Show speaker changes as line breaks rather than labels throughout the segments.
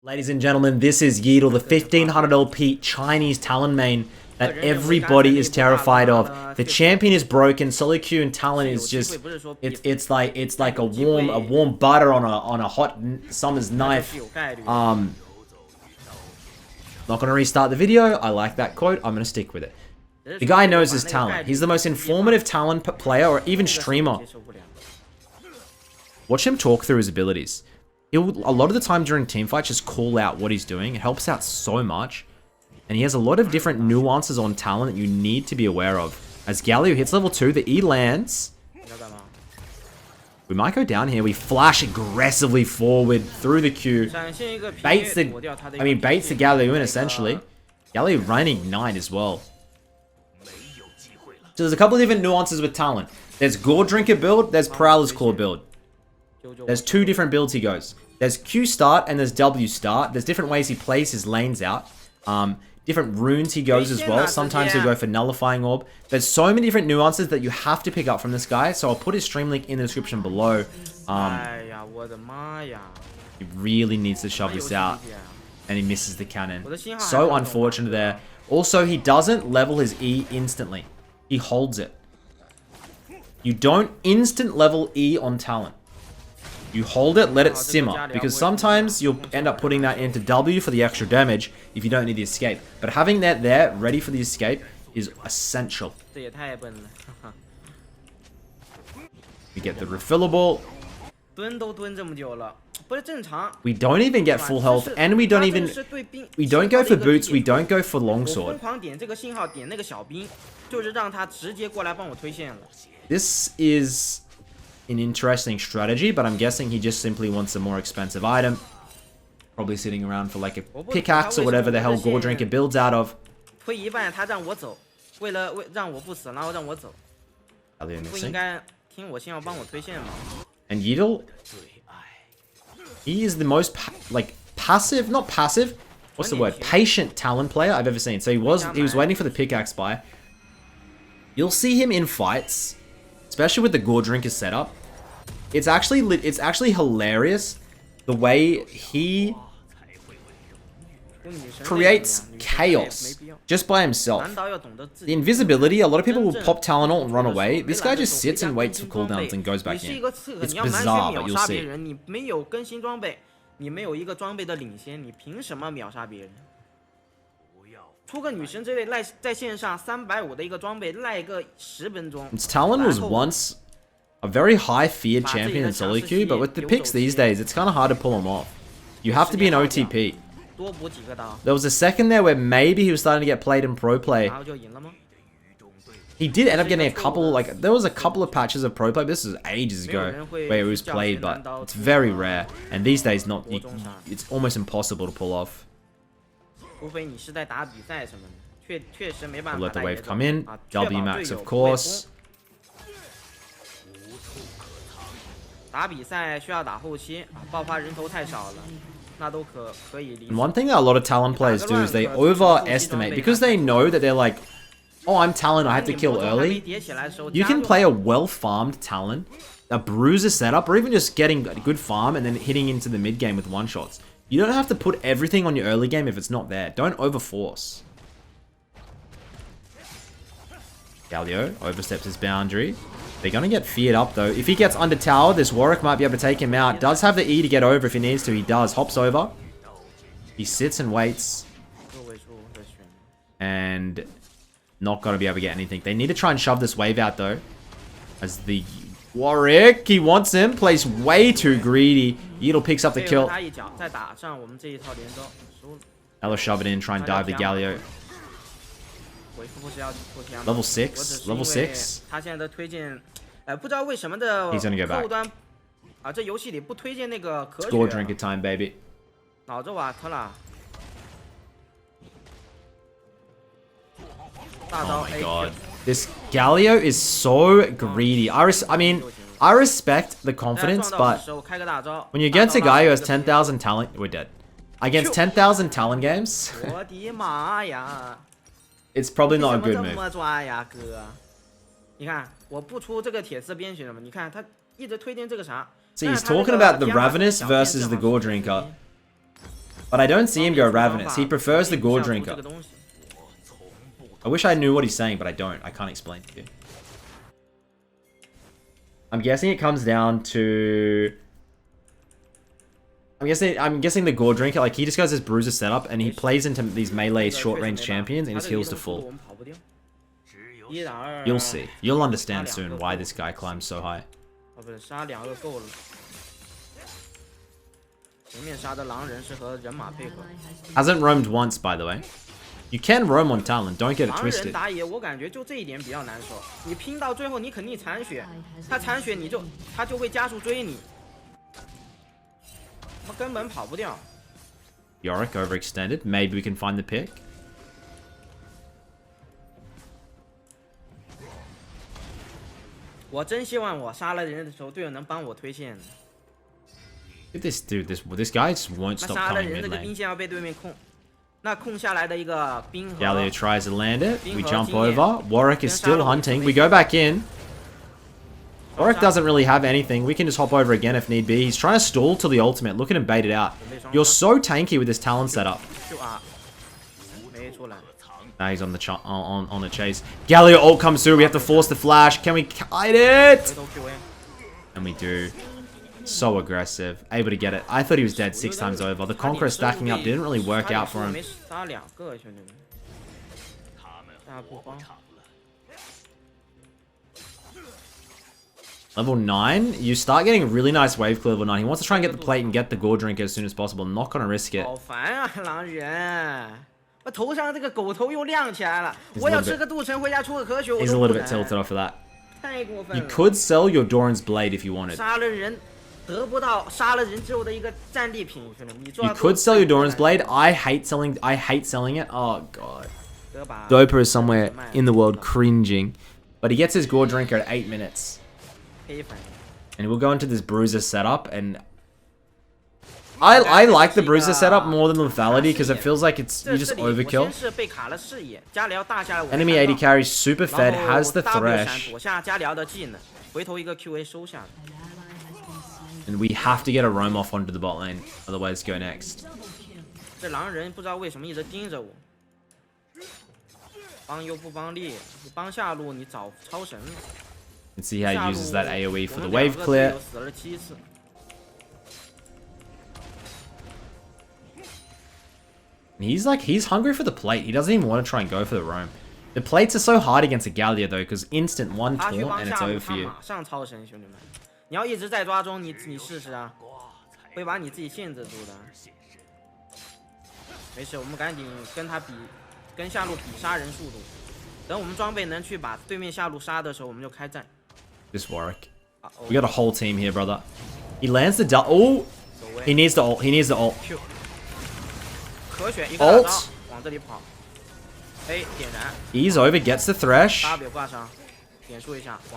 Ladies and gentlemen, this is Yeedle, the 1500 LP Chinese Talon main that everybody is terrified of. The champion is broken. Solo Q and Talon is just it's like a warm butter on a hot summer's knife. Not gonna restart the video. I like that quote. I'm gonna stick with it. The guy knows his Talon. He's the most informative Talon player or even streamer. Watch him talk through his abilities. He'll, a lot of the time during teamfights, just call out what he's doing. It helps out so much. And he has a lot of different nuances on Talon that you need to be aware of. As Galio hits level 2, the E lands. We might go down here. We flash aggressively forward through the Q. Baits the Galio in, essentially. Galio running Ignite as well. So there's a couple of different nuances with Talon. There's Gore Drinker build, there's Prowler's Claw build. There's two different builds he goes. There's Q start and there's W start. There's different ways he plays his lanes out. Different runes he goes as well. Sometimes he'll go for Nullifying Orb. There's so many different nuances that you have to pick up from this guy. So I'll put his stream link in the description below. He really needs to shove this out. And he misses the cannon. So unfortunate there. Also, he doesn't level his E instantly. He holds it. You don't instant level E on Talon. You hold it, let it simmer, because sometimes you'll end up putting that into W for the extra damage if you don't need the escape. But having that there, ready for the escape, is essential. We get the refillable. We don't even get full health, and we don't go for boots, we don't go for longsword. This is an interesting strategy, but I'm guessing he just simply wants a more expensive item. Probably sitting around for like a pickaxe or whatever the hell Gore Drinker builds out of. Elio missing. And Yeedle, he is the most passive, not passive, what's the word? Patient Talon player I've ever seen. So he was waiting for the pickaxe buy. You'll see him in fights, especially with the Gore Drinker setup. It's actually hilarious the way he creates chaos just by himself. The invisibility, a lot of people will pop Talon ult and run away. This guy just sits and waits for cooldowns and goes back in. It's bizarre, but you'll see. Talon was once a very high feared champion in solo queue, but with the picks these days, it's kind of hard to pull him off. You have to be an OTP. There was a second there where maybe he was starting to get played in pro play. He did end up getting a couple, there was a couple of patches of pro play, but this was ages ago, where it was played, but it's very rare. And these days, it's almost impossible to pull off. We'll let the wave come in. W max, of course. And one thing that a lot of Talon players do is they overestimate, because they know that they're like, oh, I'm Talon, I have to kill early. You can play a well-farmed Talon, a bruiser setup, or even just getting a good farm and then hitting into the mid game with one-shots. You don't have to put everything on your early game if it's not there. Don't overforce. Galio oversteps his boundary. They're going to get feared up, though. If he gets under tower, this Warwick might be able to take him out. Does have the E to get over if he needs to. He does. Hops over. He sits and waits. And not going to be able to get anything. They need to try and shove this wave out, though. As the Warwick, he wants him. Plays way too greedy. Yeedle picks up the kill. Ella shove it in, try and dive the Galio. Level 6. Level 6. He's gonna go back. It's Gore Drinker time, baby. Oh my god. This Galio is so greedy. I respect the confidence, but when you're against a guy who has 10,000 talent, we're dead. Against 10,000 Talon games, it's probably not a good move. See, he's talking about the Ravenous versus the Gore Drinker. But I don't see him go Ravenous. He prefers the Gore Drinker. I wish I knew what he's saying, but I don't. I can't explain to you. I'm guessing it comes down to... I'm guessing the Gore Drinker, like, he just goes this Bruiser setup, and he plays into these melee short-range champions, and his heals to full. You'll see. You'll understand soon why this guy climbs so high. Hasn't roamed once, by the way. You can roam on Talon, don't get it twisted. Yorick overextended. Maybe we can find the pick. Look at this dude. This guy just won't stop coming mid lane. Galio tries to land it. We jump over. Warwick is still hunting. We go back in. Warwick doesn't really have anything. We can just hop over again if need be. He's trying to stall to the ultimate. Look at him bait it out. You're so tanky with this Talon setup. Now he's on the chase. Galio ult comes through. We have to force the flash. Can we kite it? And we do. So aggressive. Able to get it. I thought he was dead 6 times over. The Conqueror stacking up didn't really work out for him. Level 9, you start getting really nice wave clear level 9. He wants to try and get the plate and get the Gore Drinker as soon as possible. Not gonna risk it. He's a little bit tilted off of that. You could sell your Doran's Blade if you wanted. You could sell your Doran's Blade. I hate selling it. Oh god. Doper is somewhere in the world cringing. But he gets his Gore Drinker at 8 minutes. And we'll go into this Bruiser setup, and I like the Bruiser setup more than Lethality because it feels like you just overkill. Enemy AD carry super fed, has the Thresh. And we have to get a roam off onto the bot lane, otherwise go next. And see how he uses that AoE for the wave clear. And he's hungry for the plate. He doesn't even want to try and go for the roam. The plates are so hard against a Galio though, because instant one taunt and it's over for you. This Warwick. We got a whole team here, brother. He lands the oh! He needs the ult. He needs the ult. Ult. He's over, gets the Thresh.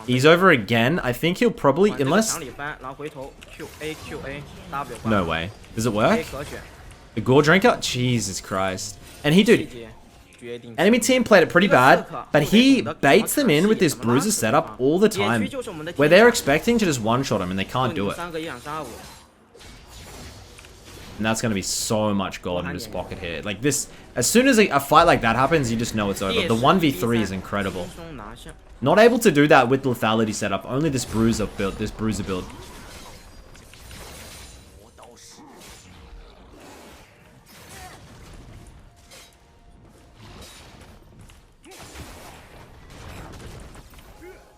He's over again. I think he'll probably, unless... No way. Does it work? The Gore Drinker? Jesus Christ. And he, dude... Enemy team played it pretty bad, but he baits them in with this Bruiser setup all the time, where they're expecting to just one-shot him and they can't do it. And that's going to be so much gold in his pocket here. Like this, as soon as a fight like that happens, you just know it's over. The 1v3 is incredible. Not able to do that with Lethality setup, only this Bruiser build.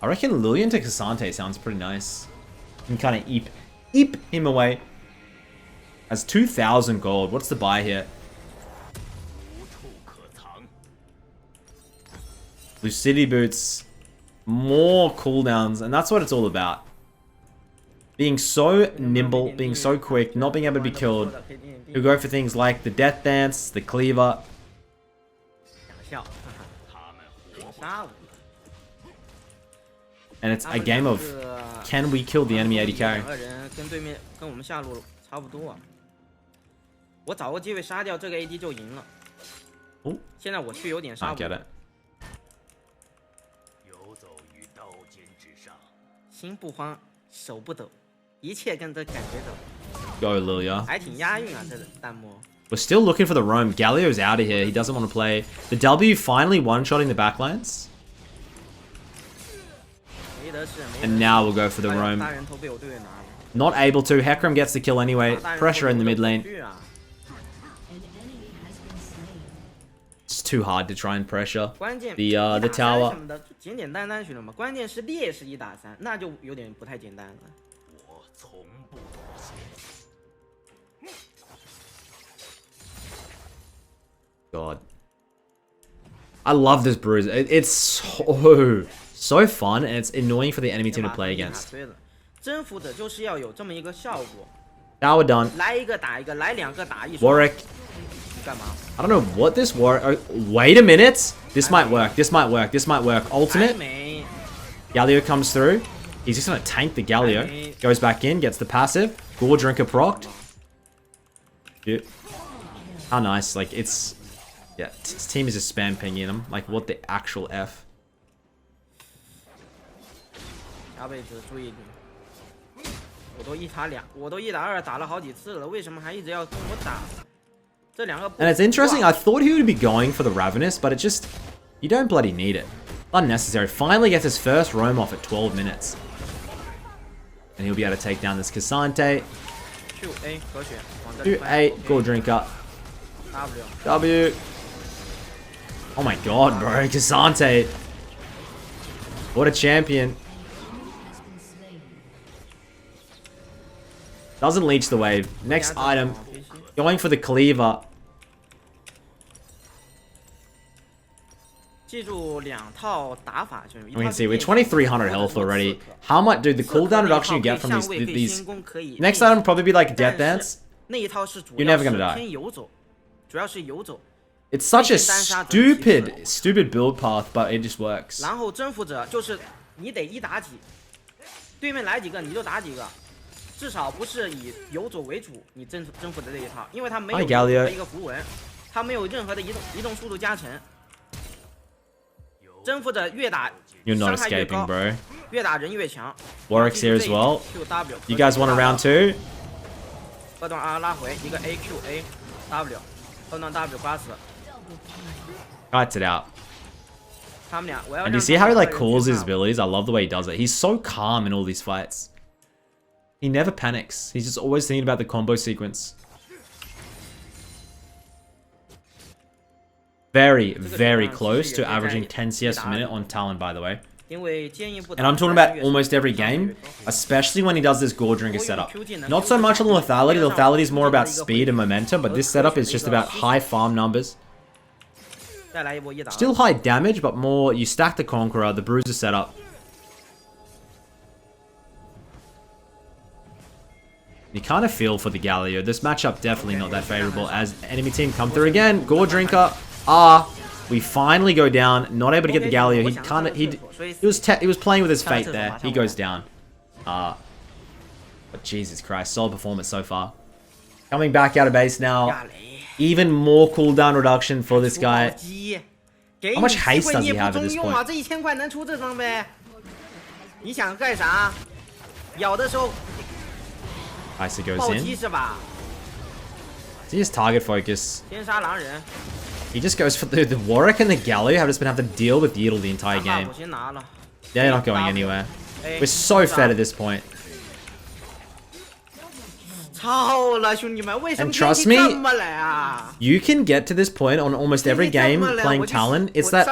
I reckon Lillian to Cassante sounds pretty nice. You can kind of eep him away. Has 2,000 gold. What's the buy here? Lucidity Boots. More cooldowns. And that's what it's all about. Being so nimble, being so quick, not being able to be killed. You'll go for things like the Death Dance, the Cleaver. And it's a game of, can we kill the enemy AD carry? Oh, I get it. Go Lilia. We're still looking for the roam. Galio's out of here. He doesn't want to play. The W finally one-shotting the backlands. And now we'll go for the roam. Not able to. Hecarim gets the kill anyway. Pressure in the mid lane. It's too hard to try and pressure the tower. God. I love this bruise. It's so fun, and it's annoying for the enemy team to play against. Tower done. Warwick. I don't know what this Warwick... Oh, wait a minute. This might work. This might work. This might work. Ultimate. Galio comes through. He's just going to tank the Galio. Goes back in. Gets the passive. Gore Drinker procced. Dude. How nice. Like, it's... Yeah, his team is just spam pinging him. Like, what the actual F? And it's interesting, I thought he would be going for the Ravenous, but it just... You don't bloody need it. Unnecessary. Finally gets his first roam off at 12 minutes. And he'll be able to take down this Cassante. 2-8, Gore Drinker. W. Oh my god, bro. Cassante. What a champion. Doesn't leech the wave. Next item. Going for the cleaver. We can see we're 2300 health already. How much, dude, the cooldown reduction you get from these next item will probably be like Death Dance. You're never gonna die. It's such a stupid build path, but it just works. Hi, Galio. You're not escaping, bro. Warwick's here as well. You guys want a round 2? Kites it out. And you see how he like calls his abilities? I love the way he does it. He's so calm in all these fights. He never panics. He's just always thinking about the combo sequence. Very, very close to averaging 10 CS per minute on Talon, by the way. And I'm talking about almost every game, especially when he does this Gore Drinker setup. Not so much on the lethality. The lethality is more about speed and momentum, but this setup is just about high farm numbers. Still high damage, but more you stack the Conqueror, the Bruiser setup. You kind of feel for the Galio. This matchup definitely not that favorable as enemy team come through again. Gore Drinker. We finally go down. Not able to get the Galio. He was playing with his fate there. He goes down. But Jesus Christ, solid performance so far. Coming back out of base now. Even more cooldown reduction for this guy. How much haste does he have at this point? Icy goes in. See his target focus. He just goes for the Warwick and the Galio have just been having to deal with Yeatle the entire game. They're not going anywhere. We're so fed at this point. And trust me, you can get to this point on almost every game playing Talon. It's that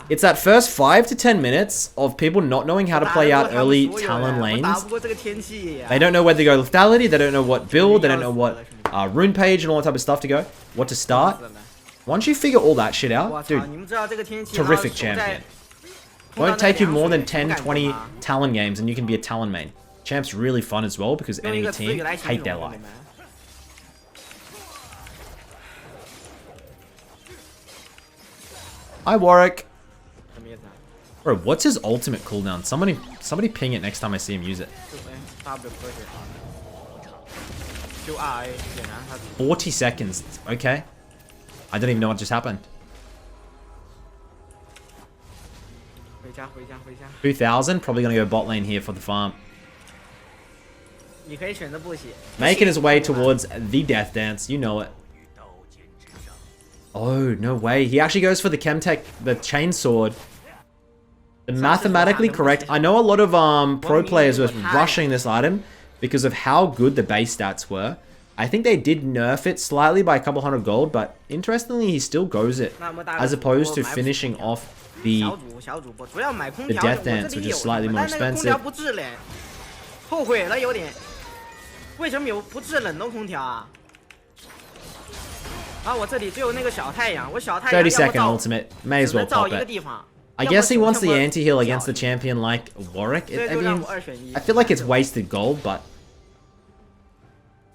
it's that first 5 to 10 minutes of people not knowing how to play out early Talon lanes. They don't know where to go lethality, they don't know what build, they don't know what rune page and all that type of stuff to go, what to start. Once you figure all that shit out, dude, terrific champion. Won't take you more than 10, 20 Talon games and you can be a Talon main. Champ's really fun as well because enemy team hate their life. Hi, Warwick. Bro, what's his ultimate cooldown? Somebody ping it next time I see him use it. 40 seconds. Okay. I don't even know what just happened. 2000. Probably going to go bot lane here for the farm. Making his way towards the death dance. You know it. Oh, no way. He actually goes for the Chemtech, the chainsword. Mathematically correct. I know a lot of pro players were rushing this item because of how good the base stats were. I think they did nerf it slightly by a couple hundred gold, but interestingly, he still goes it, as opposed to finishing off the death dance, which is slightly more expensive. "30-second ultimate. May as well pop it." I guess he wants the anti-heal against the champion like Warwick. I mean, I feel like it's wasted gold, but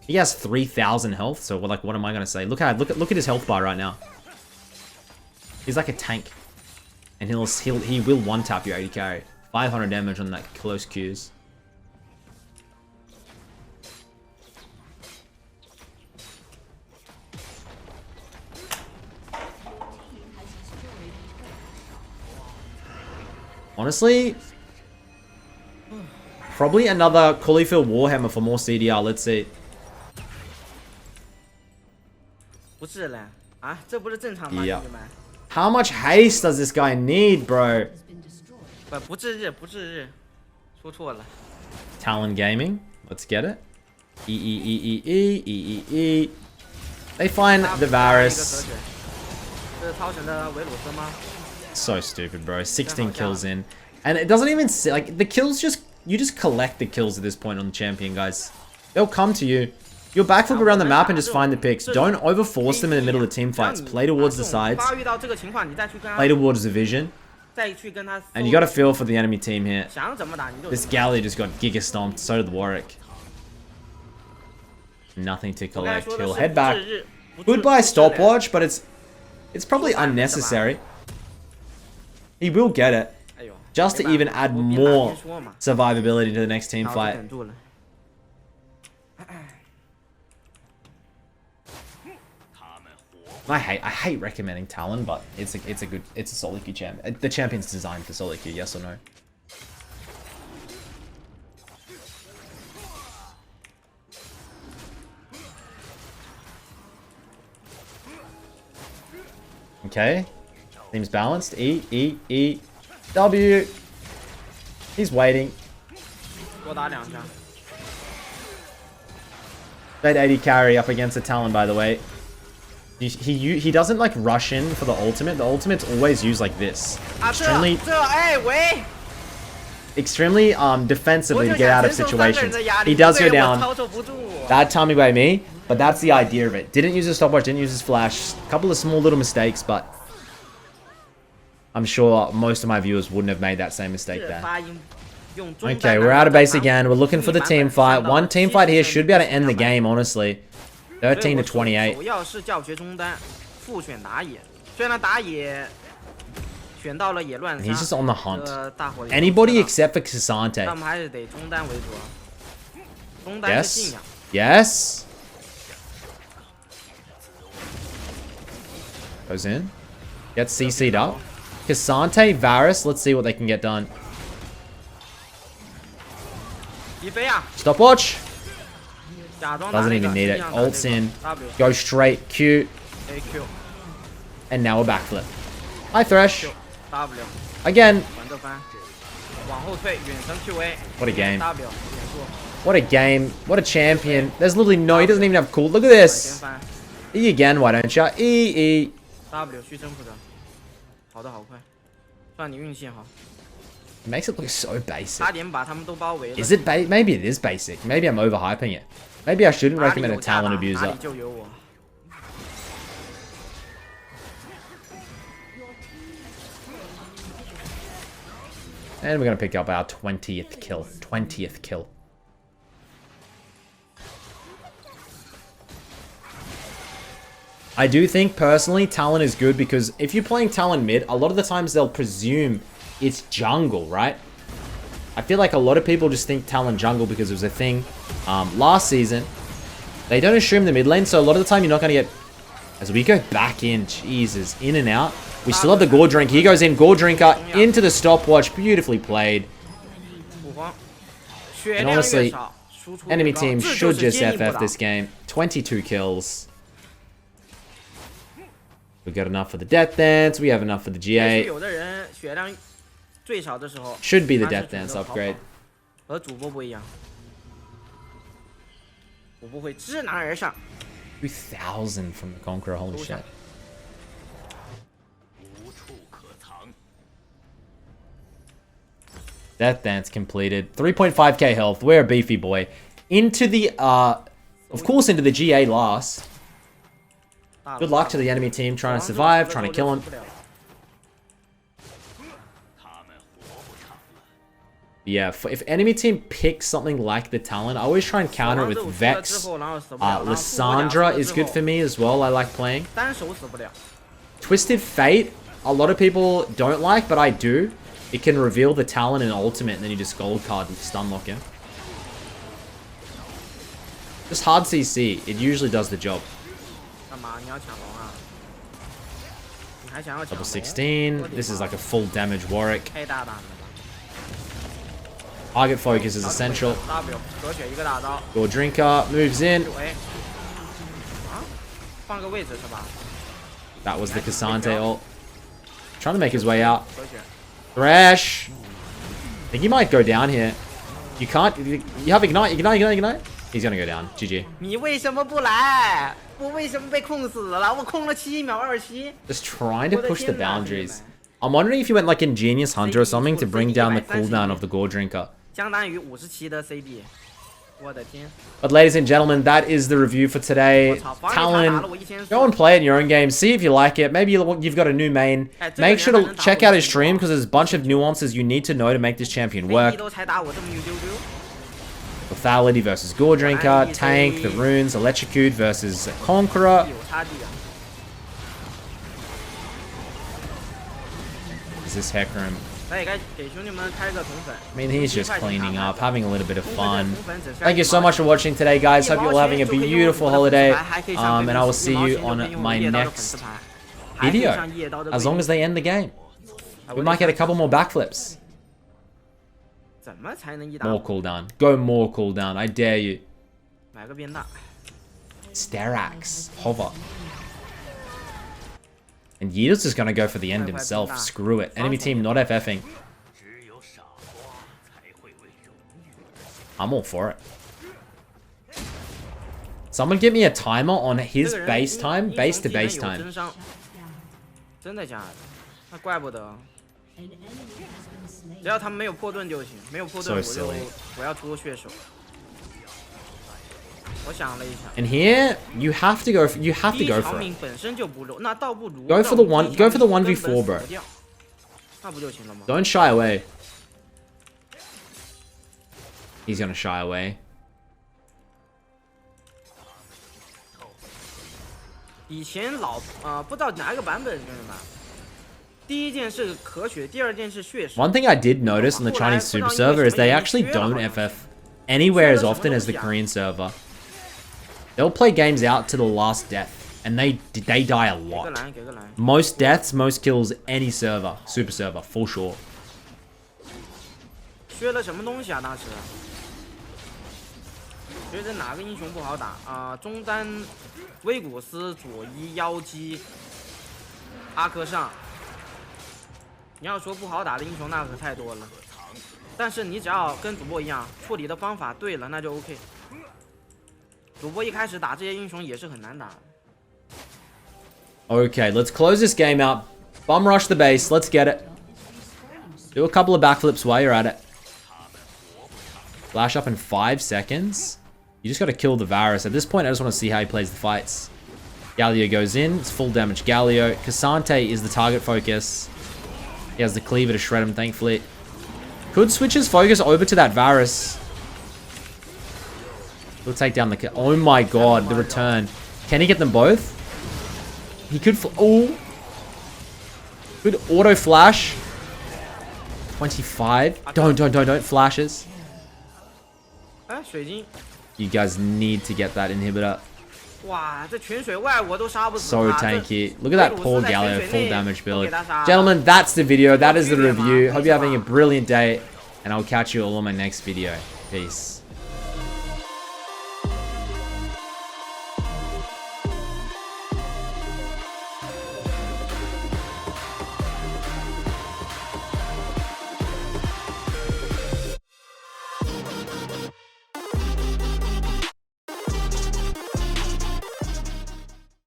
he has 3,000 health, so like, what am I gonna say? Look at his health bar right now. He's like a tank, and he will one tap your 80 carry. 500 damage on that close Qs. Honestly, probably another Cauliflower Warhammer for more CDR. Let's see. Yeah. How much haste does this guy need, bro? Talon Gaming. Let's get it. They find the Varus. So stupid, bro. 16 kills in. And it doesn't even say, like, the kills you just collect the kills at this point on the champion, guys. They'll come to you. You'll backflip around the map and just find the picks. Don't overforce them in the middle of the team fights. Play towards the sides. Play towards the vision. And you gotta feel for the enemy team here. This Galley just got giga stomped. So did Warwick. Nothing to collect. He'll head back. Goodbye stopwatch, but it's probably unnecessary. He will get it, just to even add more survivability to the next team fight. I hate recommending Talon, but it's a solo queue champ. The champion's designed for solo queue, yes or no? Okay. Seems balanced. E, W. He's waiting. That 80 carry up against the Talon, by the way. He doesn't like rush in for the ultimate. The ultimate's always used like this. Extremely defensively to get out of situations. He does go down. Bad timing by me, but that's the idea of it. Didn't use his stopwatch, didn't use his flash. A couple of small little mistakes, but I'm sure most of my viewers wouldn't have made that same mistake there. Okay, we're out of base again. We're looking for the team fight. One team fight here should be able to end the game, honestly. 13 to 28. He's just on the hunt. Anybody except for Cassante. Yes. Yes. Goes in. Gets CC'd up. Cassante, Varus. Let's see what they can get done. Stopwatch. Doesn't even need it. Ults in. Go straight. Q. And now a backflip. Hi, Thresh. Again. What a game. What a game. What a champion. There's literally no... He doesn't even have cool. Look at this. E again, why don't ya? E. It makes it look so basic. Is it maybe it is basic. Maybe I'm overhyping it. Maybe I shouldn't recommend a Talon abuser. And we're going to pick up our 20th kill. 20th kill. I do think, personally, Talon is good because if you're playing Talon mid, a lot of the times they'll presume it's jungle, right? I feel like a lot of people just think Talon jungle because it was a thing last season. They don't assume the mid lane, so a lot of the time you're not going to get... As we go back in, Jesus, in and out. We still have the Gore Drink. He goes in, Gore Drinker into the stopwatch. Beautifully played. And honestly, Enemy team should just FF this game. 22 kills. We got enough for the Death Dance. We have enough for the GA. Should be the Death Dance upgrade. 2,000 from the Conqueror, holy shit. Death Dance completed. 3.5k health. We're a beefy boy. Into the, of course, into the GA last. Good luck to the enemy team trying to survive, trying to kill him. Yeah, if enemy team picks something like the Talon, I always try and counter it with Vex. Lysandra is good for me as well. I like playing. Twisted Fate, a lot of people don't like, but I do. It can reveal the Talon in ultimate, and then you just gold card and stun lock him. Just hard CC. It usually does the job. Level 16. This is like a full damage Warwick. Target focus is essential. Your drinker moves in. That was the Cassante ult. Trying to make his way out. Thresh. I think he might go down here. You can't. You have ignite. Ignite. He's gonna go down. GG. Just trying to push the boundaries. I'm wondering if you went like Ingenious Hunter or something to bring down the cooldown of the Gore Drinker. But ladies and gentlemen, that is the review for today. Talon, go and play it in your own game. See if you like it. Maybe you've got a new main. Make sure to check out his stream because there's a bunch of nuances you need to know to make this champion work. Lethality versus Gore Drinker, Tank, the Runes, Electrocute versus Conqueror. Is this Hecarim? I mean, he's just cleaning up, having a little bit of fun. Thank you so much for watching today, guys. Hope you're all having a beautiful holiday. And I will see you on my next video, as long as they end the game. We might get a couple more backflips. More cooldown. Go more cooldown. I dare you. Sterax. Hover. And Yeetle's just gonna go for the end himself. Screw it. Enemy team not FFing. I'm all for it. Someone give me a timer on his base time. Base to base time. So silly. And here, you have to go for it. Go for the 1v4, bro. Don't shy away. He's gonna shy away. One thing I did notice on the Chinese Super server is they actually don't FF anywhere as often as the Korean server. They'll play games out to the last death, and they die a lot. Most deaths, most kills, any server, Super server, for sure. Okay, let's close this game out. Bum rush the base. Let's get it. Do a couple of backflips while you're at it. Flash up in 5 seconds. You just got to kill the Varus. At this point, I just want to see how he plays the fights. Galio goes in. It's full damage Galio. Cassante is the target focus. He has the cleaver to shred him, thankfully. Could switch his focus over to that Varus. He'll take down the... Oh my god, the return. Can he get them both? He could... Oh! Good auto flash. 25. Don't. Flashes. You guys need to get that inhibitor. So tanky. Look at that poor Galio, full damage build. Gentlemen, that's the video. That is the review. Hope you're having a brilliant day. And I'll catch you all on my next video. Peace.